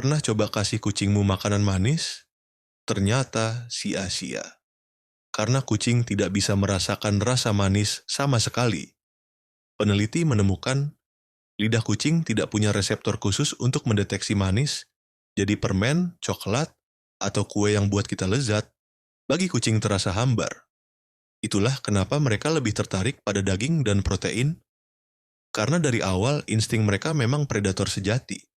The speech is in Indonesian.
Pernah coba kasih kucingmu makanan manis? Ternyata sia-sia. Karena kucing tidak bisa merasakan rasa manis sama sekali. Peneliti menemukan lidah kucing tidak punya reseptor khusus untuk mendeteksi manis, jadi permen, coklat, atau kue yang buat kita lezat, bagi kucing terasa hambar. Itulah kenapa mereka lebih tertarik pada daging dan protein, karena dari awal insting mereka memang predator sejati.